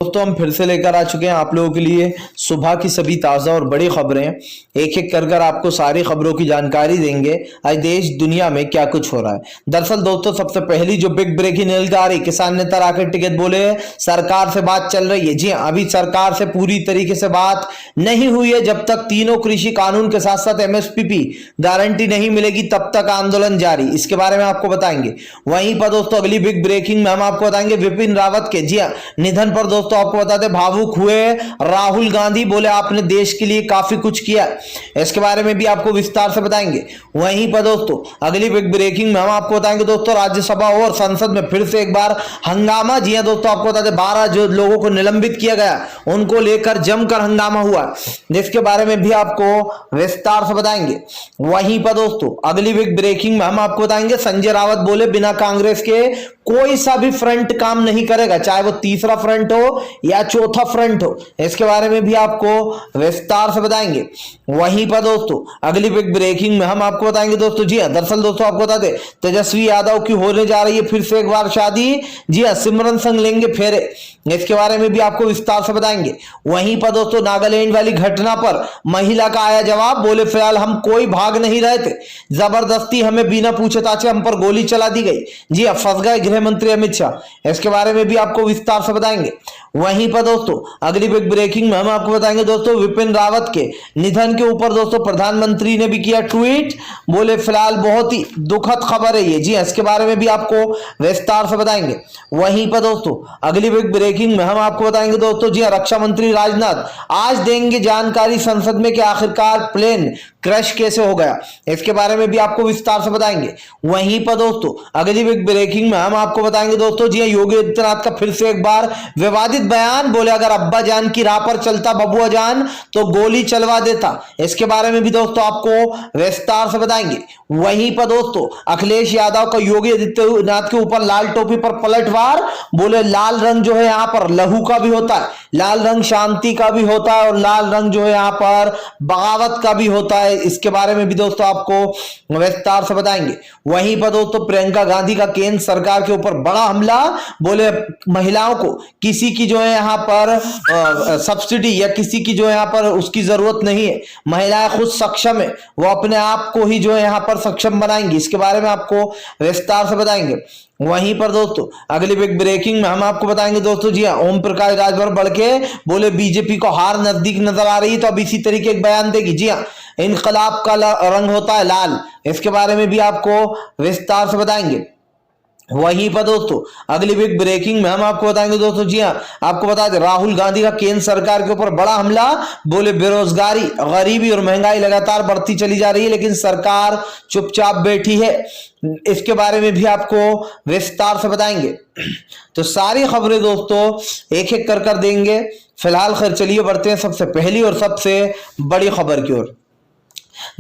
दोस्तों हम फिर से लेकर आ चुके हैं आप लोगों के लिए सुबह की सभी ताज़ा और बड़ी खबरें। एक एक कर आपको सारी खबरों की जानकारी देंगे आज देश दुनिया में क्या कुछ हो रहा है। दरअसल दोस्तों सबसे पहली जो बिग ब्रेकिंग न्यूज़ आ रही, किसान नेता राकेश टिकैत बोले सरकार से बात चल रही है। जी हाँ, अभी सरकार से पूरी तरीके से बात नहीं हुई है। जब तक तीनों कृषि कानून के साथ साथ एमएसपी गारंटी नहीं मिलेगी तब तक आंदोलन जारी। इसके बारे में आपको बताएंगे। वहीं पर दोस्तों अगली बिग ब्रेकिंग में हम आपको बताएंगे विपिन रावत के जी हाँ निधन पर दोस्तों आपको बता दें भावुक हुए राहुल गांधी, बोले आपने देश के लिए काफी कुछ किया। इसके बारे में भी आपको विस्तार से बताएंगे। वहीं पर दोस्तों अगली बिग ब्रेकिंग में हम आपको बताएंगे दोस्तों राज्यसभा और संसद में फिर से एक बार हंगामा। जी हां दोस्तों आपको बता दें 12 जो लोगों को निलंबित किया गया उनको लेकर जमकर हंगामा हुआ, जिसके बारे में भी आपको विस्तार से बताएंगे। वहीं पर दोस्तों अगली बिग ब्रेकिंग में हम आपको बताएंगे संजय रावत बोले बिना कांग्रेस के कोई सा भी फ्रंट काम नहीं करेगा, चाहे वो तीसरा फ्रंट हो या चौथा फ्रंट हो। इसके बारे में भी आपको विस्तार से बताएंगे। वहीं पर दोस्तों अगली बिग ब्रेकिंग में हम आपको बताएंगे दोस्तों जी हां दरअसल दोस्तों आपको बता दें तेजस्वी यादव की होने जा रही है फिर से एक बार शादी। जी हां सिमरन संग लेंगे फेरे, इसके बारे में भी आपको विस्तार से बताएंगे। वहीं पर दोस्तों नागालैंड वाली घटना पर महिला का आया जवाब, बोले फिलहाल हम कोई भाग नहीं रहे थे, जबरदस्ती हमें बिना पूछे ताछे हम पर गोली चला दी गई। जी हां फंस गए गृह मंत्री अमित शाह, इसके बारे में भी आपको विस्तार से बताएंगे। वहीं पर दोस्तों अगली बिग ब्रेकिंग में हम आपको बताएंगे दोस्तों विपिन रावत के निधन के ऊपर दोस्तों प्रधानमंत्री ने भी किया ट्वीट, बोले फिलहाल बहुत ही दुखद खबर है ये। जी इसके बारे में भी आपको विस्तार से बताएंगे। वहीं पर दोस्तों अगली बिग ब्रेकिंग में हम आपको बताएंगे दोस्तों जी रक्षा मंत्री राजनाथ आज देंगे जानकारी संसद में कि आखिरकार प्लेन क्रैश कैसे हो गया, इसके बारे में भी आपको विस्तार से बताएंगे। वहीं पर दोस्तों अगली बिग ब्रेकिंग में हम आपको बताएंगे दोस्तों जी योगी आदित्यनाथ का फिर से एक बार विवादित बयान, बोले अगर अब्बा जान की राह पर चलता बबुआ जान तो गोली चलवा देता। इसके बारे में भी दोस्तों आपको विस्तार से बताएंगे। वहीं पर दोस्तों अखिलेश यादव का योगी आदित्यनाथ के ऊपर लाल टोपी पर पलटवार, बोले लाल रंग जो है यहाँ पर लहू का भी होता है, लाल रंग शांति का भी होता है और लाल रंग जो है यहाँ पर बगावत का भी होता है। इसके बारे में भी दोस्तों आपको विस्तार से बताएंगे। वहीं पर दोस्तों प्रियंका गांधी का केंद्र सरकार के ऊपर बड़ा हमला, बोले महिलाओं को किसी की जो है यहाँ पर सब्सिडी या किसी की जो है यहाँ पर उसकी जरूरत नहीं है, महिलाएं खुद सक्षम है, वो अपने आप को ही जो है यहाँ पर सक्षम बनाएंगी। इसके बारे में आपको विस्तार से बताएंगे। वहीं पर दोस्तों अगली बिग ब्रेकिंग में हम आपको बताएंगे दोस्तों जी हाँ ओम प्रकाश राजभर बढ़ के बोले बीजेपी को हार नजदीक नजर आ रही है तो अब इसी तरीके एक बयान देगी। जी हाँ इनकलाब का रंग होता है लाल, इसके बारे में भी आपको विस्तार से बताएंगे। वहीं पर दोस्तों अगली बिग ब्रेकिंग में हम आपको बताएंगे दोस्तों जी हाँ आपको बता दें राहुल गांधी का केंद्र सरकार के ऊपर बड़ा हमला, बोले बेरोजगारी गरीबी और महंगाई लगातार बढ़ती चली जा रही है लेकिन सरकार चुपचाप बैठी है। इसके बारे में भी आपको विस्तार से बताएंगे। तो सारी खबरें दोस्तों एक एक कर देंगे। फिलहाल खैर चलिए बढ़ते हैं सबसे पहली और सबसे बड़ी खबर की ओर।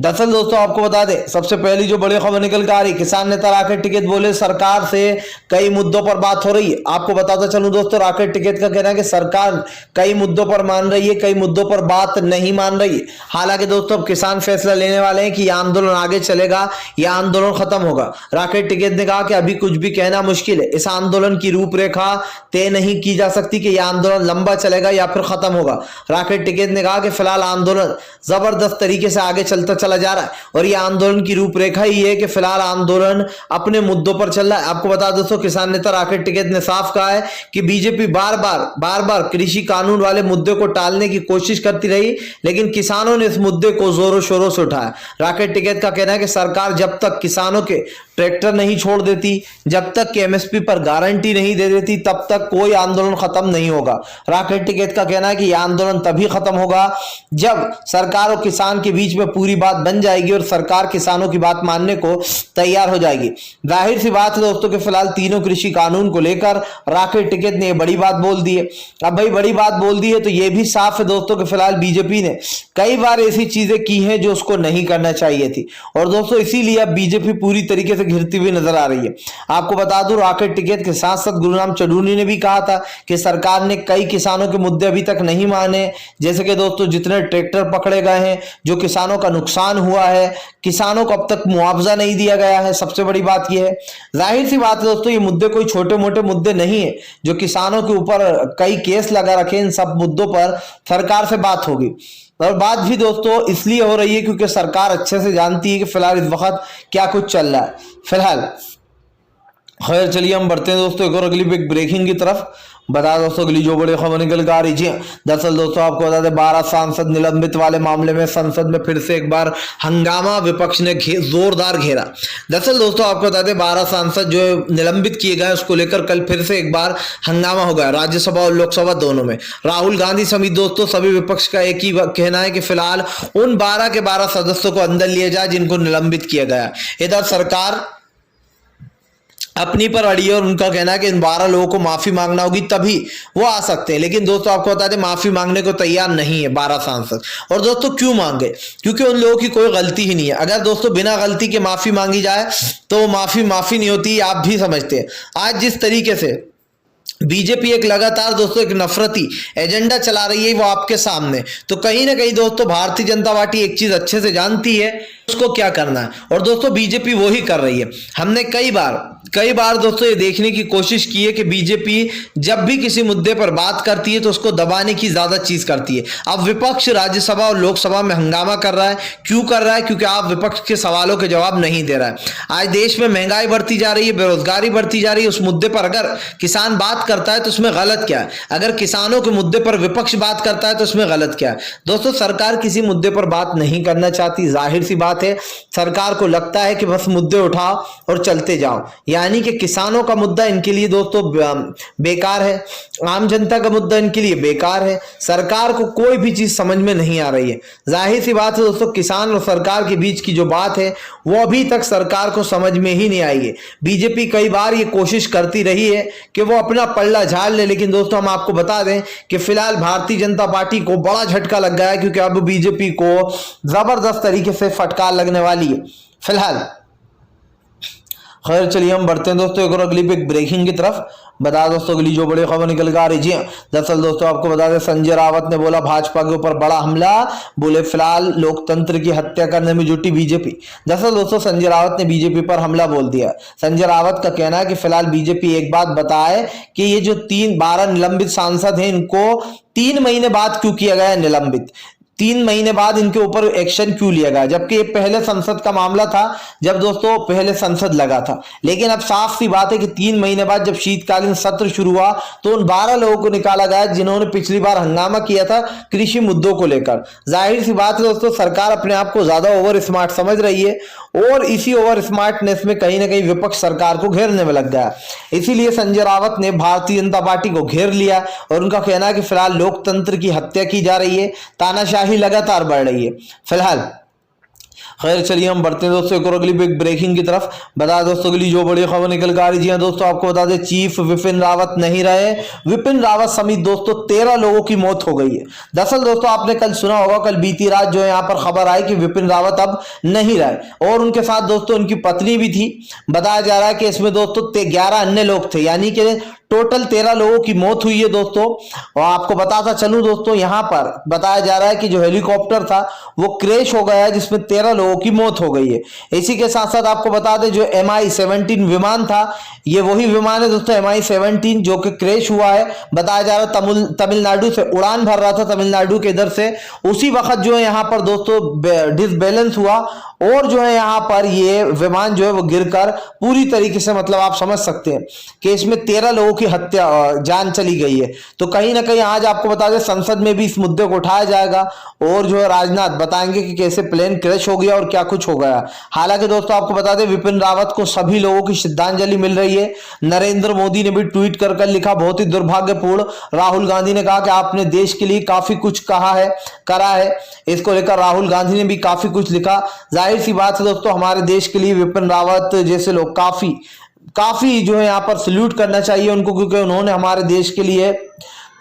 दरअसल दोस्तों आपको बता दें सबसे पहली जो बड़ी खबर निकल कर आ रही, किसान नेता राकेश टिकैत बोले सरकार से कई मुद्दों पर बात हो रही है। आपको बताता चलूं दोस्तों राकेश टिकैत का कहना है कि सरकार कई मुद्दों पर मान रही है, कई मुद्दों पर बात नहीं मान रही है। हालांकि दोस्तों अब किसान फैसला लेने वाले हैं कि यह आंदोलन आगे चलेगा या आंदोलन खत्म होगा। राकेश टिकैत ने कहा कि अभी कुछ भी कहना मुश्किल है, इस आंदोलन की रूपरेखा तय नहीं की जा सकती कि यह आंदोलन लंबा चलेगा या फिर खत्म होगा। राकेश टिकैत ने कहा कि फिलहाल आंदोलन जबरदस्त तरीके से आगे चला जा रहा है और ये आंदोलन की रूपरेखा ही है कि फिलहाल आंदोलन अपने मुद्दों पर चल रहा है। आपको बता दोस्तों किसान नेता राकेश टिकैत ने साफ कहा है कि बीजेपी बार बार कृषि कानून वाले मुद्दे को टालने की कोशिश करती रही लेकिन किसानों ने इस मुद्दे को जोरों शोरों से उठाया। राकेश टिकैत का कहना है कि सरकार जब तक किसानों के ट्रैक्टर नहीं छोड़ देती, जब तक कि एमएसपी पर गारंटी नहीं दे देती तब तक कोई आंदोलन खत्म नहीं होगा। राकेश टिकैत का कहना है कि यह आंदोलन तभी खत्म होगा जब सरकार और किसान के बीच में पूरी बात बन जाएगी और सरकार किसानों की बात मानने को तैयार हो जाएगी। जाहिर सी बात है दोस्तों कि फिलहाल तीनों कृषि कानून को लेकर राकेश टिकैत ने बड़ी बात बोल दी है। अब भाई बड़ी बात बोल दी है तो यह भी साफ है दोस्तों कि फिलहाल बीजेपी ने कई बार ऐसी चीजें की हैं जो उसको नहीं करना चाहिए थी और दोस्तों इसीलिए अब बीजेपी पूरी तरीके से घिरती हुई नजर आ रही है। आपको बता दूं, रॉकेट टिकट के साथ साथ गुरुराम चढ़ूनी ने भी कहा था कि सरकार ने कई किसानों के मुद्दे अभी तक नहीं माने, जैसे कि दोस्तों जितने ट्रैक्टर पकड़े गए हैं, जो किसानों का नुकसान हुआ है, किसानों को अब तक मुआवजा नहीं दिया गया है। सबसे बड़ी बात यह है, जाहिर सी बात है दोस्तों, ये मुद्दे कोई छोटे मोटे मुद्दे नहीं है। जो किसानों के ऊपर कई केस लगा रखे, इन सब मुद्दों पर सरकार से बात होगी। और बात भी दोस्तों इसलिए हो रही है क्योंकि सरकार अच्छे से जानती है कि फिलहाल इस वक्त क्या कुछ चल रहा है। फिलहाल खैर चलिए हम बढ़ते हैं दोस्तों एक और अगली बिग ब्रेकिंग की तरफ। बता दोस्तों अगली जो बड़ी खबर निकल कर आ रही है, दरअसल दोस्तों आपको बता दें 12 सांसद निलंबित वाले मामले में संसद में फिर से एक बार हंगामा, विपक्ष ने जोरदार घेरा। दरअसल दोस्तों आपको बता दें 12 सांसद जो निलंबित किए गए उसको लेकर कल फिर से एक बार हंगामा हो गया, राज्यसभा और लोकसभा दोनों में। राहुल गांधी समेत दोस्तों सभी विपक्ष का एक ही कहना है कि फिलहाल उन 12 के 12 सदस्यों को अंदर लिया जाए जिनको निलंबित किया गया। इधर सरकार अपनी पर अड़ी है और उनका कहना है कि इन 12 लोगों को माफी मांगना होगी तभी वो आ सकते हैं। लेकिन दोस्तों आपको बता दें माफी मांगने को तैयार नहीं है 12 सांसद। और दोस्तों क्यों मांगे? क्योंकि उन लोगों की कोई गलती ही नहीं है। अगर दोस्तों बिना गलती के माफी मांगी जाए तो माफी नहीं होती, आप भी समझते हैं। आज जिस तरीके से बीजेपी एक लगातार दोस्तों एक नफरती एजेंडा चला रही है वो आपके सामने, तो कहीं ना कहीं दोस्तों भारतीय जनता पार्टी एक चीज अच्छे से जानती है उसको क्या करना है, और दोस्तों बीजेपी वो ही कर रही है। हमने कई बार दोस्तों ये देखने की कोशिश की है कि बीजेपी जब भी किसी मुद्दे पर बात करती है तो उसको दबाने की ज्यादा चीज करती है। अब विपक्ष राज्यसभा और लोकसभा में हंगामा कर रहा है। क्यों कर रहा है? क्योंकि आप विपक्ष के सवालों के जवाब नहीं दे रहा है। आज देश में महंगाई बढ़ती जा रही है, बेरोजगारी बढ़ती जा रही है। उस मुद्दे पर अगर किसान बात करता है तो उसमें गलत क्या है? अगर किसानों के मुद्दे पर विपक्ष बात करता है तो उसमें गलत क्या है? दोस्तों सरकार किसी मुद्दे पर बात नहीं करना चाहती, जाहिर सी बात है। सरकार को लगता है कि बस मुद्दे उठाओ और चलते जाओ, यानी कि किसानों का मुद्दा इनके लिए दोस्तों बेकार है, आम जनता का मुद्दा इनके लिए बेकार है। सरकार को कोई भी चीज समझ में नहीं आ रही है। जाहिर सी बात है दोस्तों, किसान और सरकार के बीच की जो बात है वो अभी तक सरकार को समझ में ही नहीं आई है। बीजेपी कई बार ये कोशिश करती रही है कि वो अपना पल्ला झाड़ ले, लेकिन दोस्तों हम आपको बता दें कि फिलहाल भारतीय जनता पार्टी को बड़ा झटका लग गया है, क्योंकि अब बीजेपी को जबरदस्त तरीके से फटकार लगने वाली है। फिलहाल खैर चलिए हम बढ़ते हैं दोस्तों एक और अगली बिग ब्रेकिंग की तरफ। बता दोस्तों अगली जो बड़ी खबर निकल कर आ रही है, दरअसल दोस्तों आपको बता दें संजय रावत ने बोला भाजपा के ऊपर बड़ा हमला, बोले फिलहाल लोकतंत्र की हत्या करने में जुटी बीजेपी। दरअसल दोस्तों संजय रावत ने बीजेपी पर हमला बोल दिया। संजय रावत का कहना है कि फिलहाल बीजेपी एक बात बताए कि ये जो 12 निलंबित सांसद हैं इनको 3 महीने बाद क्यों किया गया निलंबित, 3 महीने बाद इनके ऊपर एक्शन क्यों लिया गया, जबकि ये पहले संसद का मामला था जब दोस्तों पहले संसद लगा था। लेकिन अब साफ सी बात है कि 3 महीने बाद जब शीतकालीन सत्र शुरू हुआ तो उन 12 लोगों को निकाला गया जिन्होंने पिछली बार हंगामा किया था कृषि मुद्दों को लेकर। जाहिर सी बात है दोस्तों सरकार अपने आप को ज्यादा ओवर स्मार्ट समझ रही है और इसी ओवर स्मार्टनेस में कहीं ना कहीं विपक्ष सरकार को घेरने में लग गया। इसीलिए संजय रावत ने भारतीय जनता पार्टी को घेर लिया और उनका कहना है कि फिलहाल लोकतंत्र की हत्या की जा रही है, तानाशाही लगातार बढ़ रही है। फिलहाल खैर चलिए हम बढ़ते हैं दोस्तों एक और अगली बिग ब्रेकिंग की तरफ। बता दोस्तों अगली जो बड़ी खबर निकल कर आ रही है दोस्तों आपको बता दें चीफ विपिन रावत नहीं रहे। विपिन रावत समेत दोस्तों 13 लोगों की मौत हो गई है। दरअसल दोस्तों आपने कल सुना होगा, कल बीती रात जो है यहाँ पर खबर आई कि विपिन रावत अब नहीं रहे और उनके साथ दोस्तों उनकी पत्नी भी थी। बताया जा रहा है कि इसमें दोस्तों 11 अन्य लोग थे, यानी कि टोटल 13 लोगों की मौत हुई है दोस्तों। और आपको बताता चलूं दोस्तों यहाँ पर बताया जा रहा है कि जो हेलीकॉप्टर था वो क्रैश हो गया है जिसमें 13 लोगों की मौत हो गई है। इसी के साथ साथ आपको बता दें जो MI-17 विमान था ये वही विमान है दोस्तों MI-17 जो कि क्रैश हुआ है। बताया जा रहा है तमिलनाडु से उड़ान भर रहा था, तमिलनाडु के इधर से, उसी वक्त जो है यहाँ पर दोस्तों डिसबैलेंस हुआ और जो है यहाँ पर ये विमान जो है वो गिरकर पूरी तरीके से मतलब आप समझ सकते हैं कि इसमें 13 लोगों की हत्या जान चली गई है। तो कहीं ना कहीं आज आपको बता दें संसद में भी इस मुद्दे को उठाया जाएगा और जो है राजनाथ बताएंगे कि कैसे प्लेन क्रैश हो गया और क्या कुछ हो गया। हालांकि दोस्तों आपको बता दें विपिन रावत को सभी लोगों की श्रद्धांजलि मिल रही है। नरेंद्र मोदी ने भी ट्वीट कर लिखा बहुत ही दुर्भाग्यपूर्ण। राहुल गांधी ने कहा कि आपने देश के लिए काफी कुछ करा है। इसको लेकर राहुल गांधी ने भी काफी कुछ लिखा। जाहिर सी बात है दोस्तों हमारे देश के लिए विपिन रावत जैसे लोग काफी जो है यहाँ पर सल्यूट करना चाहिए उनको, क्योंकि उन्होंने हमारे देश के लिए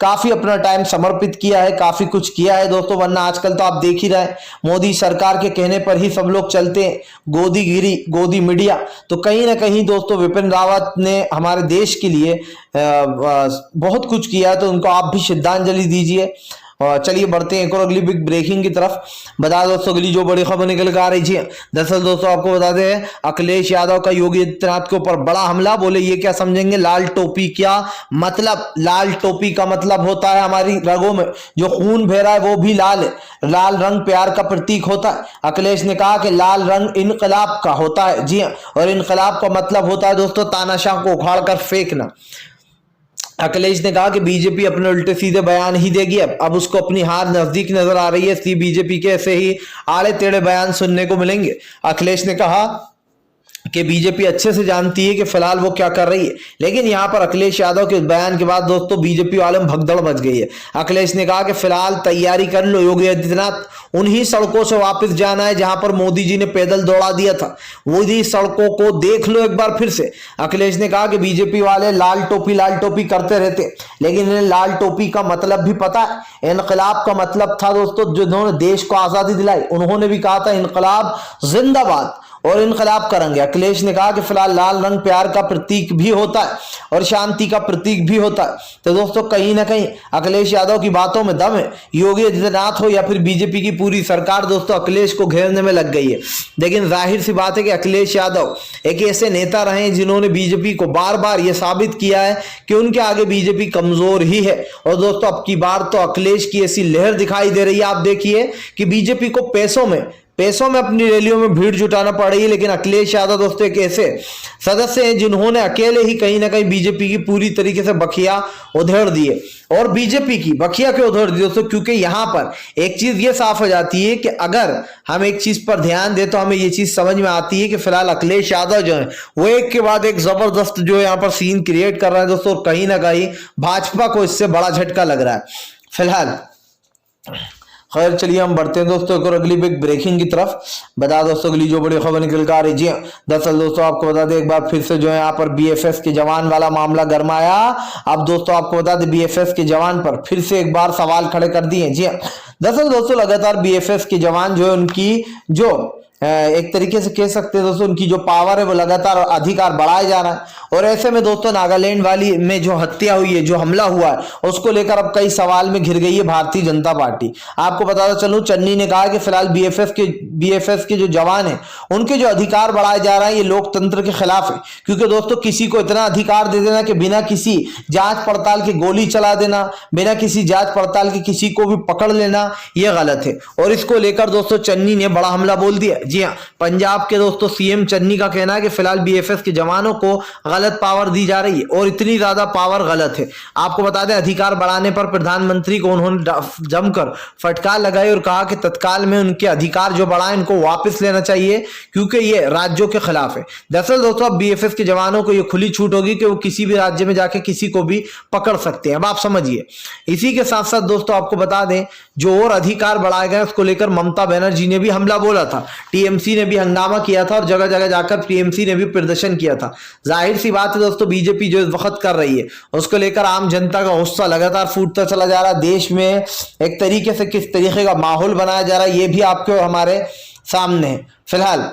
काफी अपना टाइम समर्पित किया है, काफी कुछ किया है दोस्तों। वरना आजकल तो आप देख ही रहे हैं, मोदी सरकार के कहने पर ही सब लोग चलते हैं, गोदीगिरी, गोदी मीडिया। तो कहीं ना कहीं दोस्तों विपिन रावत ने हमारे देश के लिए बहुत कुछ किया है, तो उनको आप भी श्रद्धांजलि दीजिए। और चलिए बढ़ते हैं एक और अगली बिग ब्रेकिंग की तरफ। बता दोस्तों अगली जो बड़ी खबर निकल कर आ रही है, दरअसल दोस्तों आपको बता दें, अखिलेश यादव का योगी आदित्यनाथ के ऊपर बड़ा हमला। बोले ये क्या समझेंगे, लाल टोपी क्या मतलब? लाल टोपी का मतलब होता है हमारी रगों में जो खून बह रहा है वो भी लाल है। लाल रंग प्यार का प्रतीक होता है। अखिलेश ने कहा कि लाल रंग इनकलाब का होता है। जी हाँ, और इनकलाब का मतलब होता है दोस्तों तानाशाह को उखाड़ कर फेंकना। अखिलेश ने कहा कि बीजेपी अपने उल्टे सीधे बयान ही देगी, अब उसको अपनी हार नजदीक नजर आ रही है, इसलिए बीजेपी के ऐसे ही आड़े टेढ़े बयान सुनने को मिलेंगे। अखिलेश ने कहा कि बीजेपी अच्छे से जानती है कि फिलहाल वो क्या कर रही है, लेकिन यहां पर अखिलेश यादव के बयान के बाद दोस्तों बीजेपी वाले में भगदड़ मच गई है। अखिलेश ने कहा कि फिलहाल तैयारी कर लो योगी आदित्यनाथ, उन्हीं सड़कों से वापस जाना है जहां पर मोदी जी ने पैदल दौड़ा दिया था, वही सड़कों को देख लो एक बार फिर से। अखिलेश ने कहा कि बीजेपी वाले लाल टोपी करते रहते, लेकिन इन्हें लाल टोपी का मतलब भी पता है। इनकलाब का मतलब था दोस्तों जिन्होंने देश को आजादी दिलाई, उन्होंने भी कहा था इनकलाब जिंदाबाद और इनकलाब करेंगे। अखिलेश ने कहा कि फिलहाल लाल रंग प्यार का प्रतीक भी होता है और शांति का प्रतीक भी होता है। तो दोस्तों कहीं ना कहीं अखिलेश यादव की बातों में दम है। योगी आदित्यनाथ हो या फिर बीजेपी की पूरी सरकार दोस्तों अखिलेश को घेरने में लग गई है। लेकिन जाहिर सी बात है कि अखिलेश यादव एक ऐसे नेता रहे जिन्होंने बीजेपी को बार बार यह साबित किया है कि उनके आगे बीजेपी कमजोर ही है। और दोस्तों अब की बार तो अखिलेश की ऐसी लहर दिखाई दे रही है, आप देखिए कि बीजेपी को पैसों में अपनी रैलियों में भीड़ जुटाना पड़ रही है। लेकिन अखिलेश यादव दोस्तों एक ऐसे सदस्य हैं जिन्होंने अकेले ही कहीं ना कहीं बीजेपी की पूरी तरीके से बखिया उधेड़ दी है। और बीजेपी की बखिया क्यों उधेड़ दी दोस्तों? क्योंकि यहां पर एक चीज ये साफ हो जाती है कि अगर हम एक चीज पर ध्यान दें तो हमें ये चीज समझ में आती है कि फिलहाल अखिलेश यादव जो है वो एक के बाद एक जबरदस्त जो है यहाँ पर सीन क्रिएट कर रहे हैं दोस्तों। कहीं ना कहीं भाजपा को इससे बड़ा झटका लग रहा है फिलहाल। खैर चलिए हम बढ़ते हैं दोस्तों एक और अगली बिग ब्रेकिंग की तरफ। बता दोस्तों अगली जो बड़ी खबर निकल कर आ रही है, दरअसल दोस्तों आपको बता दें एक बार फिर से जो है यहाँ पर बीएफएस के जवान वाला मामला गरमाया। अब दोस्तों आपको बता दें बीएफएस के जवान पर फिर से एक बार सवाल खड़े कर दिए। जी दरअसल दोस्तों लगातार बीएफएस के जवान जो है उनकी जो एक तरीके से कह सकते हैं दोस्तों उनकी जो पावर है वो लगातार अधिकार बढ़ाया जा रहा है। और ऐसे में दोस्तों नागालैंड वाली में जो हत्या हुई है, जो हमला हुआ है, उसको लेकर अब कई सवाल में घिर गई है भारतीय जनता पार्टी। आपको बताता चलूं चन्नी ने कहा कि फिलहाल बीएफएस के जो जवान हैं उनके जो अधिकार बढ़ाए जा रहे हैं ये लोकतंत्र के खिलाफ है। क्योंकि दोस्तों किसी को इतना अधिकार दे देना कि बिना किसी जांच पड़ताल के गोली चला देना, बिना किसी जांच पड़ताल के किसी को भी पकड़ लेना, यह गलत है। और इसको लेकर दोस्तों चन्नी ने बड़ा हमला बोल दिया। जी हाँ, पंजाब के दोस्तों सीएम चन्नी का कहना है कि फिलहाल बीएफएस के जवानों को गलत पावर दी जा रही है और इतनी ज्यादा पावर गलत है। आपको बता दें अधिकार बढ़ाने पर प्रधानमंत्री को उन्होंने जमकर फटकार लगाई और कहा कि तत्काल में उनके अधिकार जो बढ़ाए इनको वापस लेना चाहिए क्योंकि ये राज्यों के खिलाफ है। दरअसल दोस्तों अब बीएफएस के जवानों को यह खुली छूट होगी कि वो किसी भी राज्य में जाके किसी को भी पकड़ सकते हैं। अब आप समझिए। इसी के साथ साथ दोस्तों आपको बता दें जो और अधिकार बढ़ाए गए उसको लेकर ममता बनर्जी ने भी हमला बोला था, टीएमसी ने भी हंगामा किया था और जगह जगह जाकर टीएमसी ने भी प्रदर्शन किया था। जाहिर सी बात है दोस्तों बीजेपी जो इस वक्त कर रही है उसको लेकर आम जनता का गुस्सा लगातार फूटता चला जा रहा है। देश में एक तरीके से किस तरीके का माहौल बनाया जा रहा है ये भी आपके हमारे सामने है फिलहाल।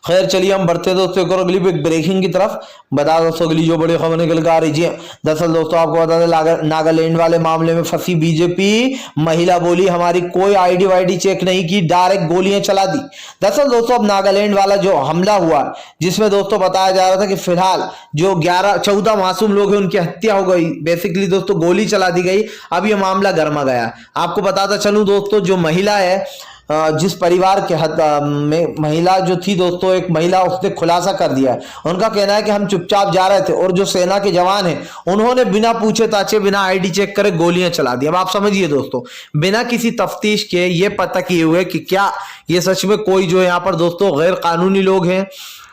खैर चलिए हम बढ़ते हैं दोस्तों एक और अगली ब्रेकिंग की तरफ। बता दोस्तों अगली जो बड़ी खबर निकल कर आ रही है, दरअसल दोस्तों आपको बता दें नागालैंड वाले मामले में फंसी बीजेपी महिला बोली हमारी कोई आईडी वाईडी चेक नहीं की, डायरेक्ट गोलियां चला दी। दरअसल दोस्तों अब नागालैंड वाला जो हमला हुआ जिसमें दोस्तों बताया जा रहा था कि फिलहाल जो 14 मासूम लोग हैं उनकी हत्या हो गई, बेसिकली दोस्तों गोली चला दी गई। अब यह मामला गर्मा गया। आपको बताता चलूं दोस्तों जो महिला है जिस परिवार के में महिला जो थी दोस्तों एक महिला उसने खुलासा कर दिया है। उनका कहना है कि हम चुपचाप जा रहे थे और जो सेना के जवान हैं उन्होंने बिना पूछे ताछे बिना आईडी चेक करे गोलियां चला दी। अब आप समझिए दोस्तों बिना किसी तफ्तीश के ये पता किए हुए कि क्या ये सच में कोई जो यहाँ पर दोस्तों गैर कानूनी लोग हैं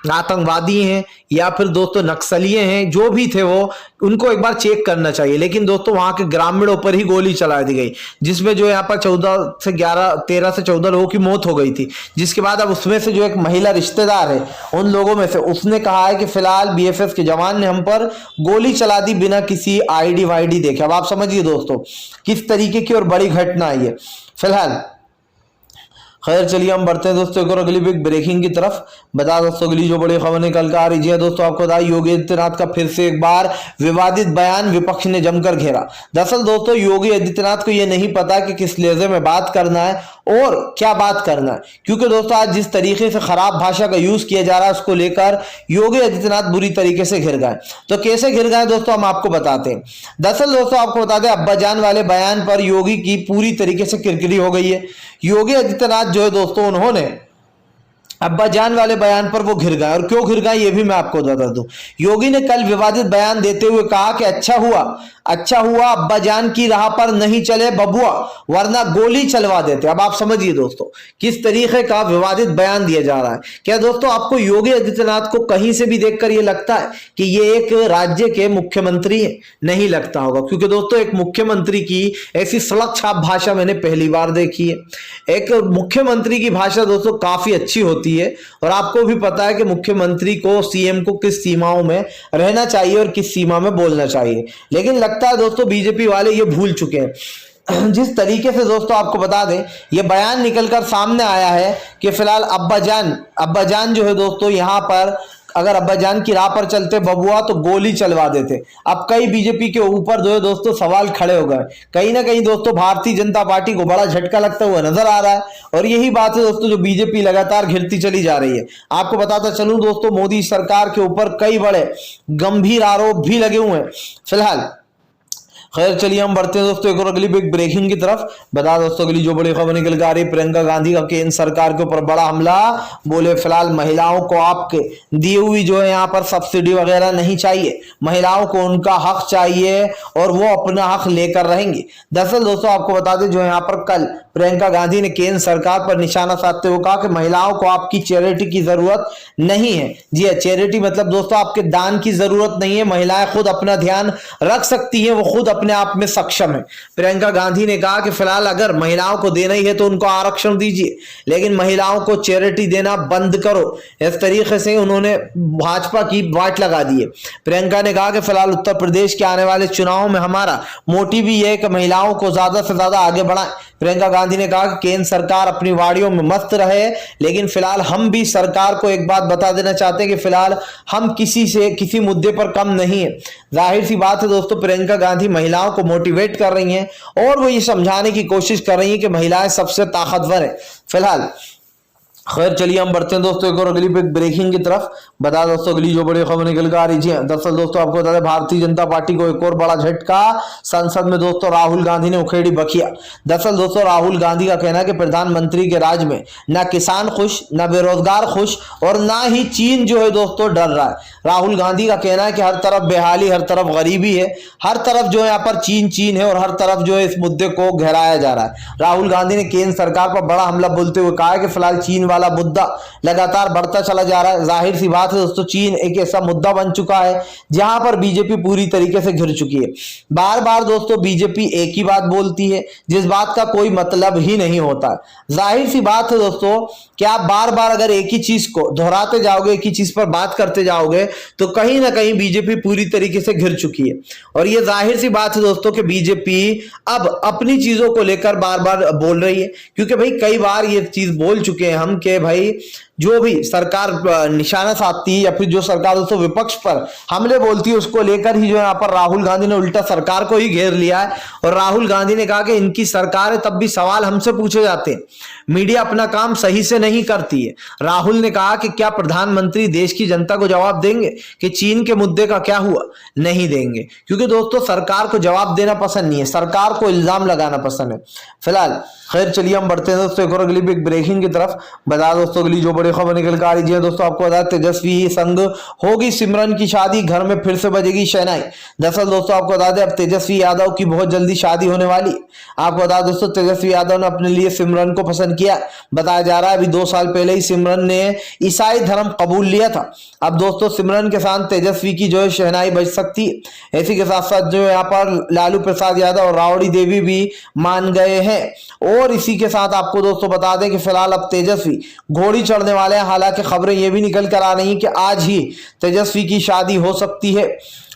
आतंकवादी हैं या फिर दोस्तों नक्सलिए हैं, जो भी थे वो, उनको एक बार चेक करना चाहिए। लेकिन दोस्तों वहां के ग्रामीणों पर ही गोली चला दी गई, जिसमें जो यहाँ पर 13 से 14 लोगों की मौत हो गई थी। जिसके बाद अब उसमें से जो एक महिला रिश्तेदार है उन लोगों में से, उसने कहा है कि फिलहाल बीएसएफ के जवान ने हम पर गोली चला दी बिना किसी आईडी वाईडी देखे। अब आप समझिए दोस्तों किस तरीके की और बड़ी घटना है ये। फिलहाल खैर चलिए हम बढ़ते हैं दोस्तों एक और अगली बिग ब्रेकिंग की तरफ। बता दोस्तों अगली जो बड़ी खबर निकल कर आ रही है दोस्तों, आपको बता योगी आदित्यनाथ का फिर से एक बार विवादित बयान विपक्ष ने जमकर घेरा। दरअसल दोस्तों योगी आदित्यनाथ को यह नहीं पता कि किस लहजे में बात करना है और क्या बात करना है, क्योंकि दोस्तों आज जिस तरीके से खराब भाषा का यूज किया जा रहा है उसको लेकर योगी आदित्यनाथ बुरी तरीके से घिर गए। तो कैसे घिर गए दोस्तों हम आपको बताते हैं। दरअसल दोस्तों आपको बता दें अब्बाजान वाले बयान पर योगी की पूरी तरीके से किरकिरी हो गई है। योगी आदित्यनाथ जो है दोस्तों उन्होंने अब्बाजान वाले बयान पर वो घिर गए, और क्यों घिर गए ये भी मैं आपको बता दूं। योगी ने कल विवादित बयान देते हुए कहा कि अच्छा हुआ अब्बाजान की राह पर नहीं चले बबुआ, वरना गोली चलवा देते। अब आप समझिए दोस्तों किस तरीके का विवादित बयान दिया जा रहा है। क्या दोस्तों आपको योगी आदित्यनाथ को कहीं से भी देखकर ये लगता है कि ये एक राज्य के मुख्यमंत्री है? नहीं लगता होगा, क्योंकि दोस्तों एक मुख्यमंत्री की ऐसी सड़क छाप भाषा मैंने पहली बार देखी है। एक मुख्यमंत्री की भाषा दोस्तों काफी अच्छी होती है, और आपको भी पता है कि मुख्यमंत्री को, सीएम को किस सीमाओं में रहना चाहिए और किस सीमा में बोलना चाहिए। लेकिन लगता है दोस्तों बीजेपी वाले ये भूल चुके हैं। जिस तरीके से दोस्तों आपको बता दें ये बयान निकलकर सामने आया है कि फिलहाल अब्बाजान जो है दोस्तों यहाँ पर अगर अब्बाजान की राह पर चलते बबुआ तो गोली चलवा देते। अब कई बीजेपी के ऊपर जो है दोस्तों सवाल खड़े हो गए। कहीं ना कहीं दोस्तों भारतीय जनता पार्टी को बड़ा झटका लगता हुआ नजर आ रहा है, और यही बात है दोस्तों जो बीजेपी लगातार घिरती चली जा रही है। आपको बताता चलूं दोस्तों मोदी सरकार के ऊपर कई बड़े गंभीर आरोप भी लगे हुए हैं। फिलहाल खैर चलिए हम बढ़ते हैं दोस्तों एक और अगली बिग ब्रेकिंग की तरफ। बता दोस्तों अगली जो बड़ी खबर निकल कर आ रही है, प्रियंका गांधी का केंद्र सरकार के ऊपर बड़ा हमला। बोले फिलहाल महिलाओं को आपके दी हुई जो है यहाँ पर सब्सिडी वगैरह नहीं चाहिए, महिलाओं को उनका हक चाहिए और वो अपना हक लेकर रहेंगी। दरअसल दोस्तों आपको बता दें जो यहाँ पर कल प्रियंका गांधी ने केंद्र सरकार पर निशाना साधते हुए कहा कि महिलाओं को आपकी चैरिटी की जरूरत नहीं है। जी है, चैरिटी मतलब दोस्तों आपके दान की जरूरत नहीं है, महिलाएं खुद अपना ध्यान रख सकती हैं, वो खुद अपने आप में सक्षम है। प्रियंका गांधी ने कहा कि फिलहाल अगर महिलाओं को देना ही है तो उनको आरक्षण दीजिए, लेकिन महिलाओं को चैरिटी देना बंद करो। इस तरीके से उन्होंने भाजपा की वाट लगा दी है। प्रियंका ने कहा कि फिलहाल उत्तर प्रदेश के आने वाले चुनाव में हमारा मोटिव ही है कि महिलाओं को ज्यादा से ज्यादा आगे बढ़ाएं। प्रियंका गांधी ने कहा कि केंद्र सरकार अपनी वाड़ियों में मस्त रहे, लेकिन फिलहाल हम भी सरकार को एक बात बता देना चाहते हैं कि फिलहाल हम किसी मुद्दे पर कम नहीं है। जाहिर सी बात है दोस्तों प्रियंका गांधी महिलाओं को मोटिवेट कर रही हैं और वो ये समझाने की कोशिश कर रही हैं कि महिलाएं सबसे ताकतवर है। फिलहाल खैर चलिए हम बढ़ते हैं दोस्तों एक और अगली ब्रेकिंग की तरफ। बता दोस्तों अगली जो बड़ी खबर निकल कर आ रही है, दरअसल दोस्तों आपको बता दें भारतीय जनता पार्टी को एक और बड़ा झटका। संसद में दोस्तों राहुल गांधी ने उखेड़ी बखिया। दरअसल दोस्तों राहुल गांधी का कहना है कि प्रधानमंत्री के राज में न किसान खुश, न बेरोजगार खुश, और ना ही चीन जो है दोस्तों डर रहा है। राहुल गांधी का कहना है कि हर तरफ बेहाली, हर तरफ गरीबी है, हर तरफ जो है यहाँ पर चीन है, और हर तरफ जो है इस मुद्दे को गहराया जा रहा है। राहुल गांधी ने केंद्र सरकार पर बड़ा हमला बोलते हुए कहा है कि फिलहाल चीन वाला मुद्दा लगातार बढ़ता चला जा रहा है। जाहिर सी बात है दोस्तों चीन एक ऐसा मुद्दा बन चुका है जहां पर बीजेपी पूरी तरीके से घिर चुकी है। बार बार दोस्तों बीजेपी एक ही बात बोलती है जिस बात का कोई मतलब ही नहीं होता है। जाहिर सी बात है दोस्तों कि आप बार बार अगर एक ही चीज को दोहराते जाओगे, एक ही चीज पर बात करते जाओगे, तो कहीं ना कहीं बीजेपी पूरी तरीके से घिर चुकी है। और ये जाहिर सी बात है दोस्तों कि बीजेपी अब अपनी चीजों को लेकर बार बार बोल रही है, क्योंकि भाई कई बार ये चीज बोल चुके हैं हम कि भाई जो भी सरकार निशाना साधती है या फिर जो सरकार दोस्तों विपक्ष पर हमले बोलती है उसको लेकर ही जो यहाँ पर राहुल गांधी ने उल्टा सरकार को ही घेर लिया है। और राहुल गांधी ने कहा कि इनकी सरकार है तब भी सवाल हमसे पूछे जाते हैं, मीडिया अपना काम सही से नहीं करती है। राहुल ने कहा कि क्या प्रधानमंत्री देश की जनता को जवाब देंगे कि चीन के मुद्दे का क्या हुआ? नहीं देंगे, क्योंकि दोस्तों सरकार को जवाब देना पसंद नहीं है, सरकार को इल्जाम लगाना पसंद है। फिलहाल खैर चलिए हम बढ़ते हैं दोस्तों एक और अगली बिग ब्रेकिंग की तरफ। बता दोस्तों अगली जो बड़ी खबर निकल कर आ रही है दोस्तों। आपको बता तेजस्वी संग होगी सिमरन की शादी, घर में फिर से बजेगी शहनाई। दरअसल दोस्तों आपको बता दें अब तेजस्वी यादव की बहुत जल्दी शादी होने वाली। आपको बता दोस्तों तेजस्वी यादव ने अपने लिए सिमरन को पसंद किया। बताया जा रहा है अभी 2 साल पहले ही सिमरन ने ईसाई धर्म कबूल लिया था। अब दोस्तों सिमरन के साथ तेजस्वी की जो है शहनाई बज सकती है। इसी के साथ साथ जो यहाँ पर लालू प्रसाद यादव और राबड़ी देवी भी मान गए हैं। और इसी के साथ आपको दोस्तों बता दें कि फिलहाल अब तेजस्वी घोड़ी चढ़ने वाले हैं। हालांकि खबरें ये भी निकल कर आ रही हैं कि आज ही तेजस्वी की शादी हो सकती है।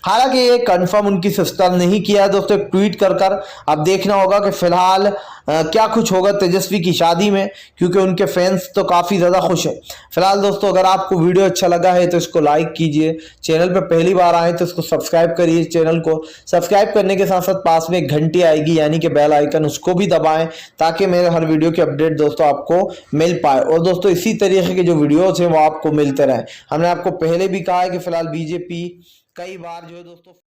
हालांकि ये कंफर्म उनकी सिस्टर ने नहीं किया है दोस्तों, एक ट्वीट कर अब देखना होगा कि फिलहाल क्या कुछ होगा तेजस्वी की शादी में, क्योंकि उनके फैंस तो काफी ज्यादा खुश हैं। फिलहाल दोस्तों अगर आपको वीडियो अच्छा लगा है तो इसको लाइक कीजिए, चैनल पर पहली बार आए तो इसको सब्सक्राइब करिए। चैनल को सब्सक्राइब करने के साथ साथ पास में एक घंटी आएगी यानी कि बेल आइकन, उसको भी दबाएं ताकि मेरे हर वीडियो की अपडेट दोस्तों आपको मिल पाए। और दोस्तों इसी तरीके के जो वीडियोज हैं वो आपको मिलते रहे। हमने आपको पहले भी कहा है कि फिलहाल बीजेपी कई बार जो है दोस्तों